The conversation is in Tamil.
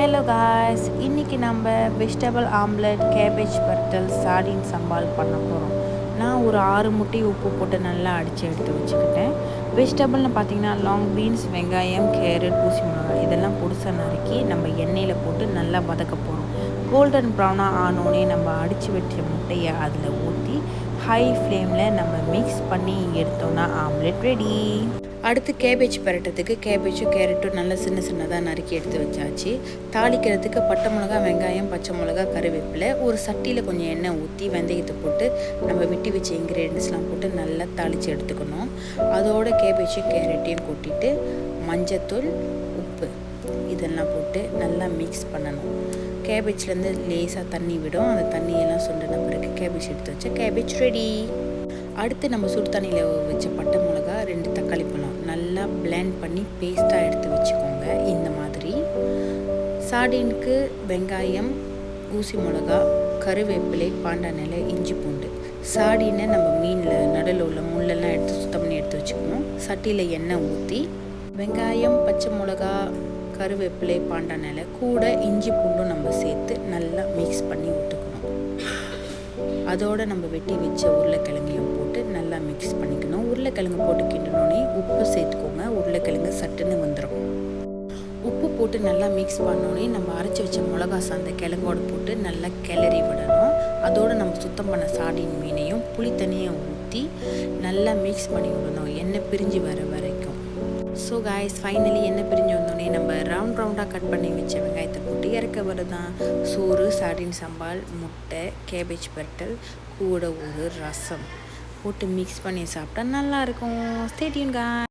ஹலோ காய்ஸ், இன்றைக்கி நம்ம வெஜிடபிள் ஆம்லெட், கேபேஜ் வறுத்தல், சார்டின் சம்பால் பண்ண போகிறோம். நான் ஒரு 6 முட்டை உப்பு போட்டு நல்லா அடித்து எடுத்து வச்சுக்கிட்டேன். வெஜிடபிள்னு பார்த்திங்கன்னா லாங் பீன்ஸ், வெங்காயம், கேரட், ஊசி மிளகாய் இதெல்லாம் பொடிசா நறுக்கி நம்ம எண்ணெயில் போட்டு நல்லா வதக்க போகிறோம். கோல்டன் ப்ரௌனாக ஆனோடனே நம்ம அடித்து வச்ச முட்டையை அதில் ஊற்றி ஹை ஃப்ளேமில் நம்ம மிக்ஸ் பண்ணி எடுத்தோன்னா ஆம்லெட் ரெடி. அடுத்து கேபேஜ் பரட்டுறதுக்கு கேபேஜும் கேரட்டும் நல்லா சின்ன சின்னதாக நறுக்கி எடுத்து வச்சாச்சு. தாளிக்கிறதுக்கு பட்டை மிளகா, வெங்காயம், பச்சை மிளகா, கருவேப்பிலை, ஒரு சட்டியில் கொஞ்சம் எண்ணெய் ஊற்றி வெந்தயத்தை போட்டு நம்ம வெட்டி வச்ச இன்க்ரீடியன்ஸ்லாம் போட்டு நல்லா தாளித்து எடுத்துக்கணும். அதோட கேபேஜும் கேரட்டையும் கொட்டிட்டு மஞ்சத்தூள், உப்பு இதெல்லாம் போட்டு நல்லா மிக்ஸ் பண்ணணும். கேபேஜ்லேருந்து லேசாக தண்ணி விடும். அந்த தண்ணியெல்லாம் சுண்டின பிறகு கேபேஜ் எடுத்து வச்சா கேபேஜ் ரெடி. அடுத்து நம்ம சுடு தண்ணியில் வச்ச பட்டை மிளகா, 2 தக்காளி பழம் நல்லா பிளெண்ட் பண்ணி பேஸ்ட்டாக எடுத்து வச்சுக்கோங்க. இந்த மாதிரி சார்டினுக்கு வெங்காயம், ஊசி மிளகா, கருவேப்பிலை, பாண்டான் இலை, இஞ்சி பூண்டு. சார்டினை நம்ம மீனில் நடுவில் உள்ள முள்ளெல்லாம் எடுத்து சுத்தம் பண்ணி எடுத்து வச்சுக்கணும். சட்டியில் எண்ணெய் ஊற்றி வெங்காயம், பச்சை மிளகா, கருவேப்பிலை, பாண்டான் இலை கூட இஞ்சி பூண்டும் நம்ம சேர்த்து நல்லா மிக்ஸ் பண்ணி விட்டுக்கணும். அதோடு நம்ம வெட்டி வச்ச உருளைக்கிழங்கையும் போட்டு நல்லா மிக்ஸ் பண்ணிக்கணும். உருளைக்கிழங்கு போட்டு கிண்டனோடனே உப்பு சேர்த்துக்கோங்க. உருளைக்கிழங்கு சட்டுன்னு வந்துடும். உப்பு போட்டு நல்லா மிக்ஸ் பண்ணோடனே நம்ம அரைச்சி வச்ச மிளகா சாந்த கிழங்கோடு போட்டு நல்லா கிளறி விடணும். அதோடு நம்ம சுத்தம் பண்ண சார்டின் மீனையும் புளி தண்ணியை ஊற்றி நல்லா மிக்ஸ் பண்ணி விடணும், எண்ணெய் பிரிஞ்சு வர வரைக்கும். ஸோ காய்ஸ், ஃபைனலி எண்ணெய் பிரிஞ்சு வந்தோடனே நம்ம ரவுண்டாக கட் பண்ணி வச்ச வெங்காயத்தை போட்டு இறக்க வருதான். சோறு, சார்டின் சம்பால், முட்டை, கேபேஜ் பரட்டல் கூட ஒரு ரசம் போட்டு மிக்ஸ் பண்ணி சாப்பிட்டா நல்லாயிருக்கும். Stay tune guys.